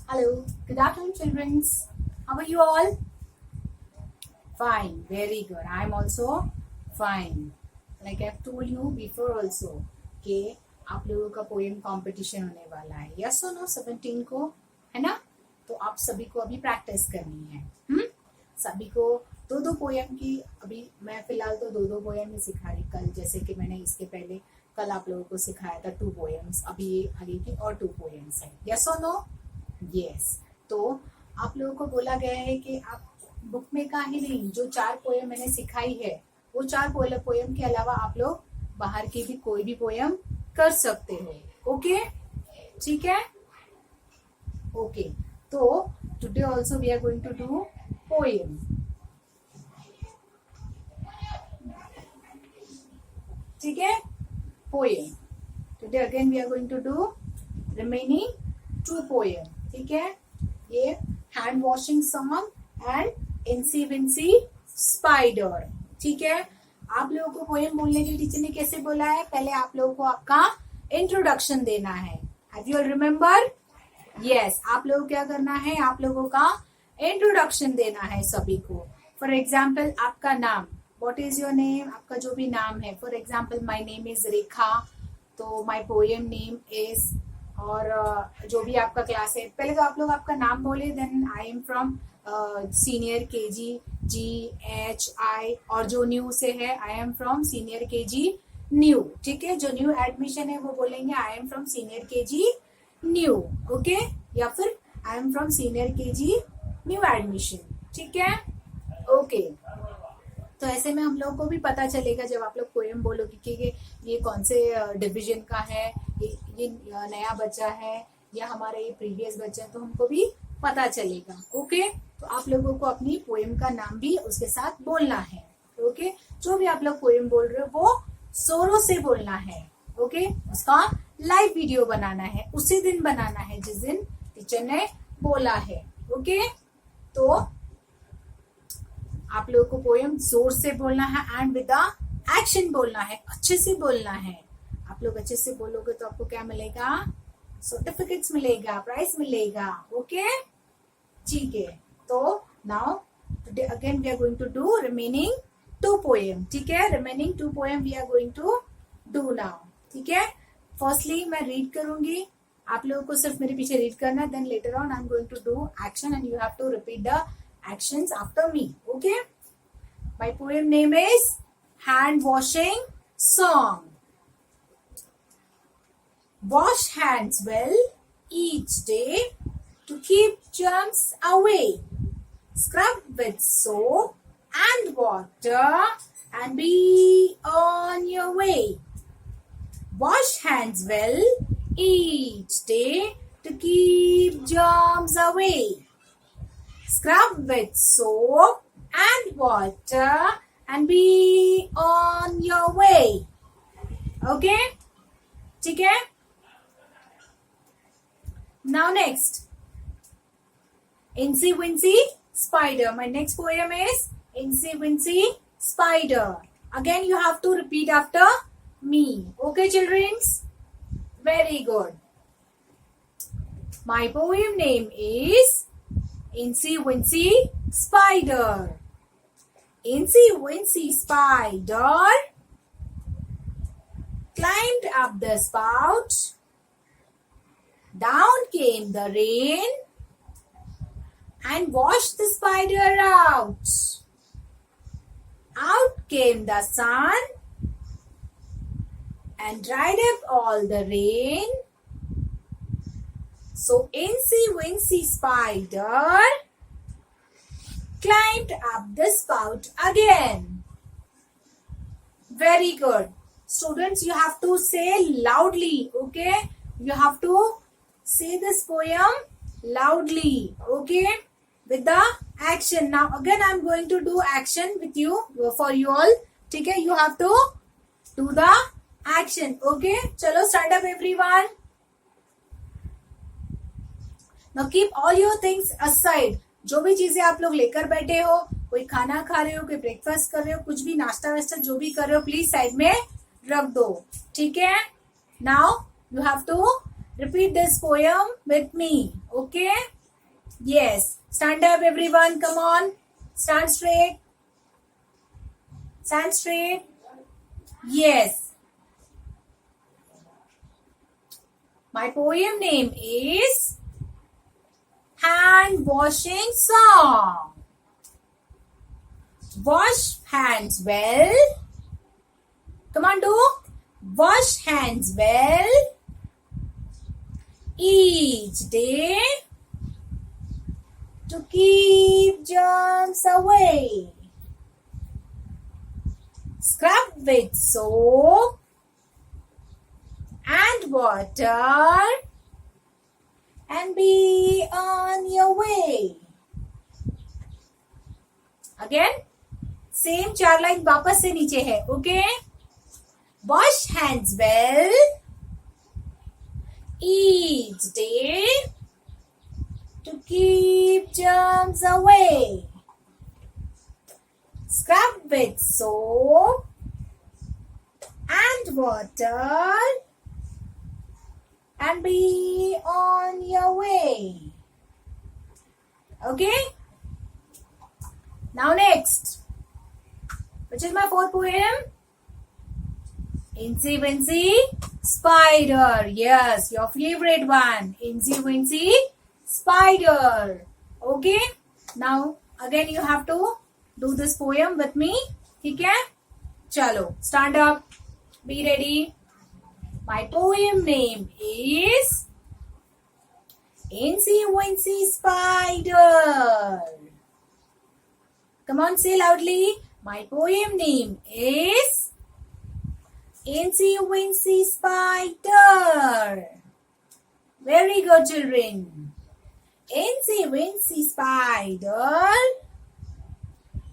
Hello, good afternoon, children. How are you all? Fine, very good. I'm also fine. Like I've told you before also कि आप लोगों का poem competition होने वाला है. Yes और नो 17 को है ना. तो आप सभी को अभी प्रैक्टिस करनी है. सभी को दो दो पोएम की. अभी मैं फिलहाल तो दो दो पोएम ही सिखा रही. कल जैसे कि मैंने इसके पहले कल आप लोगों को सिखाया था 2 पोएम्स. अभी ये आगे की और 2 पोएम्स है. यस और नो. यस. तो आप लोगों को बोला गया है कि आप बुक में का ही नहीं, जो 4 पोएम मैंने सिखाई है वो 4 पोएम के अलावा आप लोग बाहर की भी कोई भी पोएम कर सकते हो. ओके, ठीक है. ओके, तो today also we are going to do poem. ठीक है, poem. Today again we are going to do remaining 2 poem. ठीक है, ये hand washing song and incy wincy spider. ठीक है, आप लोगों को पोएम बोलने के लिए टीचर ने कैसे बोला है? पहले आप लोगों को आपका इंट्रोडक्शन देना है. Have you remember? यस, आप लोगों को क्या करना है? आप लोगों का इंट्रोडक्शन देना है सभी को. फॉर एग्जाम्पल आपका नाम, व्हाट इज योर नेम, आपका जो भी नाम है. For example my name is Rekha, तो माई पोएम नेम इज, और जो भी आपका क्लास है. पहले तो आप लोग आपका नाम बोले, then I am from senior KG GHI, और जो न्यू से है I am from senior KG new. ठीक है, जो न्यू एडमिशन है वो बोलेंगे I am from senior KG new. Okay, या फिर I am from senior KG new admission. ठीक है, ओके. तो ऐसे में हम लोगों को भी पता चलेगा जब आप लोग पोएम बोलोगे कि ये कौन से डिवीजन का है, ये नया बच्चा है या हमारा ये प्रीवियस बच्चा है, तो हमको भी पता चलेगा. ओके, तो आप लोगों को अपनी पोएम का नाम भी उसके साथ बोलना है. ओके, जो भी आप लोग पोएम बोल रहे हो वो जोरों से बोलना है. ओके, उसका लाइव वीडियो बनाना है, उसी दिन बनाना है जिस दिन टीचर ने बोला है. ओके, तो आप लोगों को पोएम जोर से बोलना है एंड विद द एक्शन बोलना है, अच्छे से बोलना है. आप लोग अच्छे से बोलोगे तो आपको क्या मिलेगा? सर्टिफिकेट्स मिलेगा, प्राइज मिलेगा. ओके, ठीक है. तो now today again we are going to do remaining 2 poem. ठीक है, remaining 2 poem we are going to do now. ठीक है, फर्स्टली मैं रीड करूंगी, आप लोगों को सिर्फ मेरे पीछे रीड करना है. Then later on I am going to do action and you have to repeat the actions after me. Okay, my poem name is hand washing song. Wash hands well each day to keep germs away. Scrub with soap and water and be on your way. Wash hands well each day to keep germs away. Scrub with soap and water and be on your way. Okay? ठीक है? Now next. Incy Wincy Spider. My next poem is Incy Wincy Spider. Again you have to repeat after me. Okay, children? Very good. My poem name is Incy Wincy Spider. Incy Wincy Spider climbed up the spout. Down came the rain and washed the spider out. Out came the sun and dried up all the rain. So Incy Wincy Spider climbed up the spout again. Very good. Students, you have to say loudly. Okay, you have to say this poem loudly. Okay, with the action. Now again I am going to do action with you, for you all. ठीक है, you have to do the action. Okay, चलो stand up everyone. Now keep all your things aside. जो भी चीजें आप लोग लेकर बैठे हो, कोई खाना खा रहे हो, कोई ब्रेकफास्ट कर रहे हो, कुछ भी नाश्ता वास्ता जो भी कर रहे हो, प्लीज साइड में रख दो. ठीक है, now you have to repeat this poem with me. Okay, Yes. Stand up, everyone. Come on. Stand straight. Stand straight. Yes. My poem name is Hand Washing Song. Wash hands well. Come on, do. Wash hands well each day to keep germs away. Scrub with soap and water and be on your way. Again, same 4 line वापस से नीचे है. Okay? Wash hands well each day to keep germs away. Scrub with soap and water and be on your way. Okay? Now next. Which is my fourth poem? Incy Wincy Spider. Yes, your favorite one. Incy Wincy Spider. Okay? Now again you have to do this poem with me. ठीक है? चलो, stand up. Be ready. My poem name is Incy Wincy Spider. Come on, say loudly. My poem name is Incy Wincy Spider. Very good, children. Incy Wincy Spider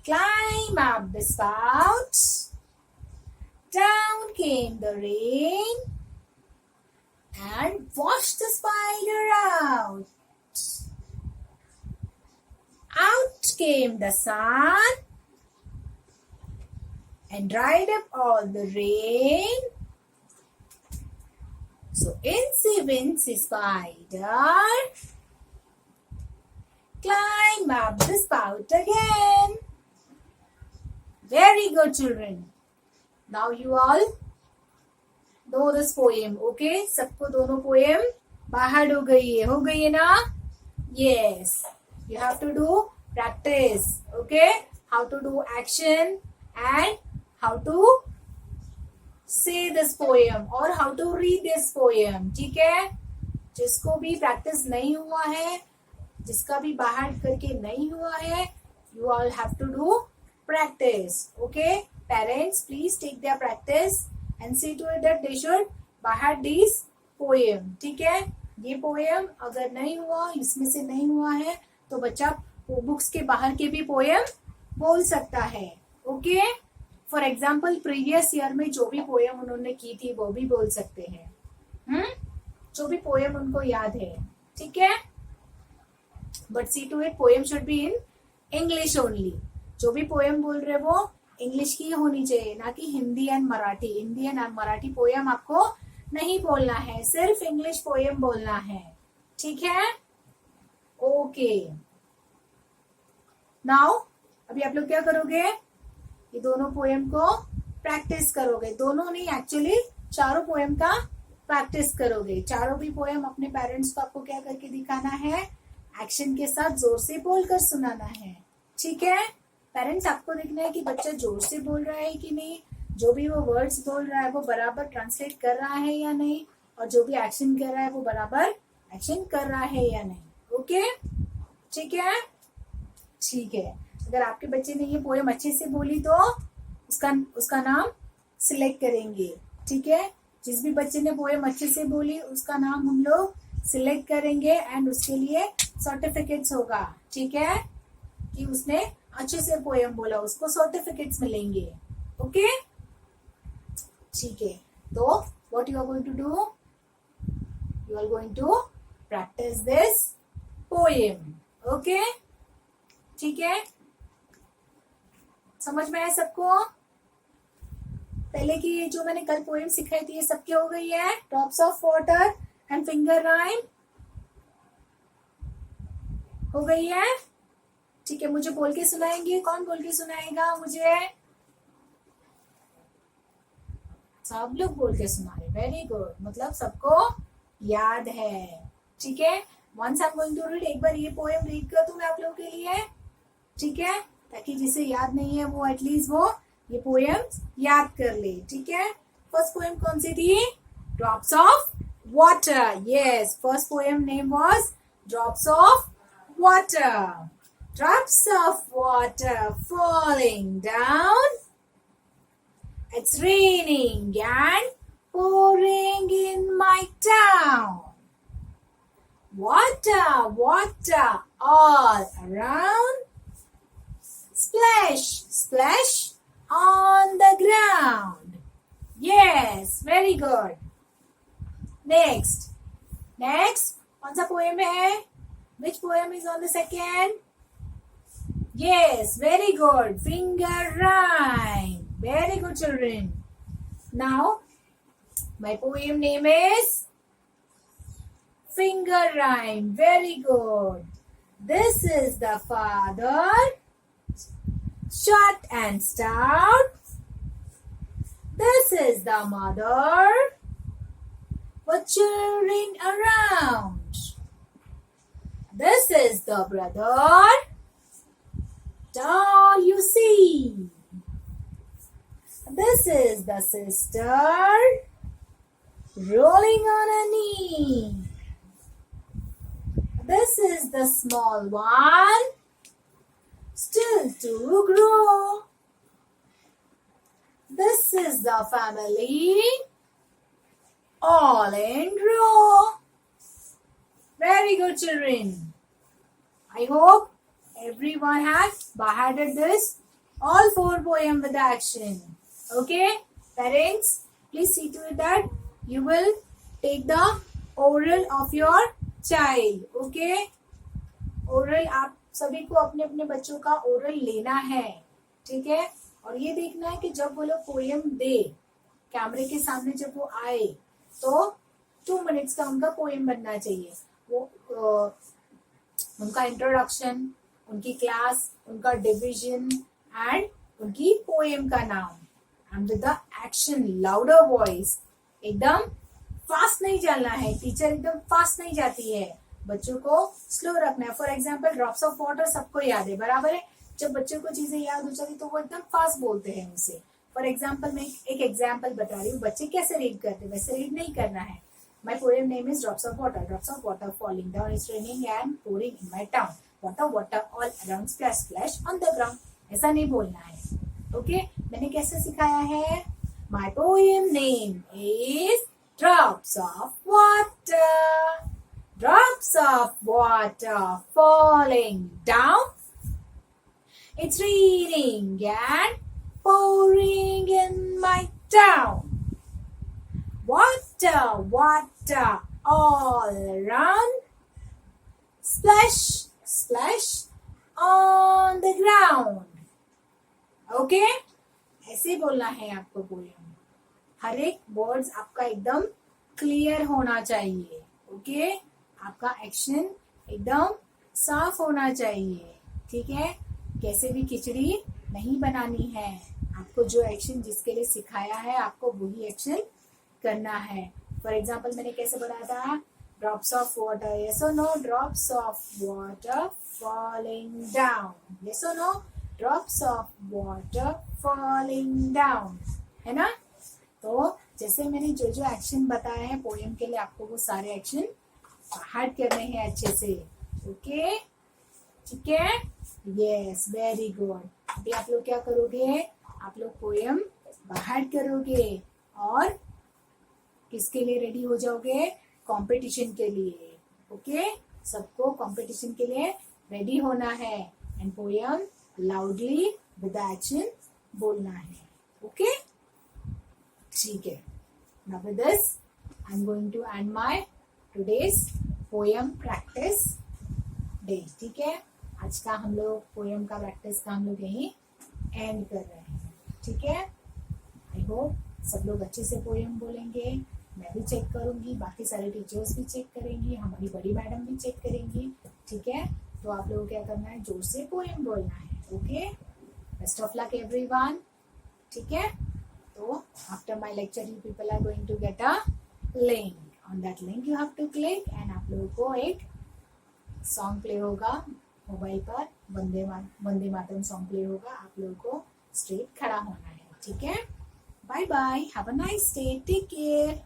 climb up the spout. Down came the rain and washed the spider out. Out came the sun and dried up all the rain. So Incy Wincy Spider climb up the spout again. Very good, children. Now you all know this poem. Okay? सबको दोनों poem बाहर हो गई है ना? Yes. You have to do practice. Okay? How to do action and how to say this poem or how to read this poem. ठीक है? जिसको भी practice नहीं हुआ है, जिसका भी बाहर करके नहीं हुआ है, you all have to do practice. Okay? Parents, please take their practice and see to it that they should बाहर this poem. ठीक है? ये poem अगर नहीं हुआ, इसमें से नहीं हुआ है, तो बच्चा बुक्स के बाहर के भी पोएम बोल सकता है. Okay? For example previous year में जो भी पोएम उन्होंने की थी वो भी बोल सकते हैं. जो भी पोएम उनको याद है. ठीक है? But see to it poem should be in English only. जो भी पोएम बोल रहे वो इंग्लिश की होनी चाहिए, ना कि Hindi and Marathi. Hindi and Marathi poem आपको नहीं बोलना है, सिर्फ इंग्लिश पोएम बोलना है. ठीक है? ओके. नाउ अभी आप लोग क्या करोगे? ये दोनों पोएम को प्रैक्टिस करोगे. दोनों नहीं, एक्चुअली चारों पोएम का प्रैक्टिस करोगे. चारों भी पोएम अपने पेरेंट्स को आपको क्या करके दिखाना है? एक्शन के साथ जोर से बोलकर सुनाना है. ठीक है? पेरेंट्स आपको देखना है कि बच्चा जोर से बोल रहा है कि नहीं, जो भी वो वर्ड्स बोल रहा है वो बराबर ट्रांसलेट कर रहा है या नहीं, और जो भी एक्शन कर रहा है वो बराबर एक्शन कर रहा है या नहीं. ओके? ठीक है? ठीक है. अगर आपके बच्चे ने ये पोएम अच्छे से बोली तो उसका नाम सिलेक्ट करेंगे. ठीक है? जिस भी बच्चे ने पोएम अच्छे से बोली उसका नाम हम लोग सिलेक्ट करेंगे एंड उसके लिए सर्टिफिकेट्स होगा. ठीक है? कि उसने अच्छे से पोएम बोला, उसको सर्टिफिकेट्स मिलेंगे. ओके? ठीक है. तो what you are going to do? You are going to practice this poem. Okay? ठीक है? समझ में आया सबको? पहले की जो मैंने कल पोएम सिखाई थी ये सबके हो गई है. Drops of water and finger rhyme. हो गई है? ठीक है, मुझे बोल के सुनाएंगे? कौन बोल के सुनाएगा मुझे? सब लोग बोल के सुना रहे, वेरी गुड, मतलब सबको याद है। ठीक है, once I am going to read, एक बार ये पोएम रीड कर दूं मैं आप लोगों के लिए, ठीक है, ताकि जिसे याद नहीं है वो एटलीस्ट वो ये पोएम याद कर ले। ठीक है, फर्स्ट पोएम कौन सी थी? Drops of water. Yes, first poem name was drops of water. Drops of water falling down, it's raining and pouring in my town. Water, water all around. Splash, splash on the ground. Yes, very good. Next. Next, कौन सा poem है? Which poem is on the second? Yes, very good. Finger rhyme. Very good, children. Now, my poem name is Finger Rhyme. Very good. This is the father, short and stout. This is the mother, with children around. This is the brother, tall you see. This is the sister, rolling on a knee. This is the small one, still to grow. This is the family, all in row. Very good, children. I hope everyone has by-hearted this all 4 poems with the action. Okay, parents, please see to it that you will take the oral of your child. Okay, oral आप सभी को अपने अपने बच्चों का oral लेना है, ठीक है, और ये देखना है कि जब वो लोग पोएम दे कैमरे के सामने, जब वो आए तो 2 मिनट्स का उनका पोएम बनना चाहिए। वो उनका इंट्रोडक्शन, उनकी क्लास, उनका डिवीजन एंड उनकी पोएम का नाम, and with the action, louder voice. एकदम फास्ट नहीं चलना है, टीचर एकदम फास्ट नहीं जाती है, बच्चों को स्लो रखना है। For example drops of water सबको याद है, बराबर है। जब बच्चों को चीजें याद हो जाती तो वो एकदम फास्ट बोलते हैं उसे। फॉर एग्जाम्पल मैं एक एग्जाम्पल बता रही हूँ, बच्चे कैसे रीड करते, वैसे रीड नहीं करना है। My poem name is drops of water. Drops of water falling down, it's raining and pouring in my town. Water water all around, splash splash on the ground. ऐसा नहीं बोलना है, ओके। मैंने कैसे सिखाया है? My poem name is drops of water. Drops of water falling down, it's raining and pouring in my town. Water, water all around, splash, splash on the ground. Okay? ऐसे बोलना है आपको पोएम। हर एक words आपका एकदम clear होना चाहिए, okay? आपका एक्शन एकदम साफ होना चाहिए, ठीक है? कैसे भी खिचड़ी नहीं बनानी है, आपको जो एक्शन जिसके लिए सिखाया है आपको वही एक्शन करना है। फॉर एग्जाम्पल मैंने कैसे बनाया था? ड्रॉप्स ऑफ वाटर, यस और no? Drops of water falling down, yes और no? Drops of water falling down, है ना? तो जैसे मैंने जो जो एक्शन बताए हैं पोएम के लिए, आपको वो सारे एक्शन हार्ड करने हैं अच्छे से, ओके? ठीक है, यस, वेरी गुड। अभी आप लोग क्या करोगे? आप लोग पोएम बाहर करोगे और किसके लिए रेडी हो जाओगे? कंपटीशन के लिए, ओके? सबको कंपटीशन के लिए रेडी होना है and poem loudly with action बोलना है, ओके? ठीक है, now with this I am going to end my today's poem practice day, ठीक है? आज का हम लोग पोएम का प्रैक्टिस का हम लोग यहीं एंड कर रहे हैं, ठीक है? आई होप सब लोग अच्छे से पोएम बोलेंगे। मैं भी चेक करूंगी, बाकी सारे टीचर्स भी चेक करेंगी, हमारी बड़ी मैडम भी चेक करेंगी, ठीक है? तो आप लोगों को क्या करना है, जोर से पोएम बोलना है. Okay, best of luck everyone. ठीक है, तो after my lecture you people are going to get a link. On that link you have to click and आप लोगों को एक सॉन्ग प्ले होगा मोबाइल पर. वंदे मातरम सॉन्ग प्ले होगा. आप लोगों को स्ट्रेट खड़ा होना है. ठीक है, bye bye, have a nice day, take care.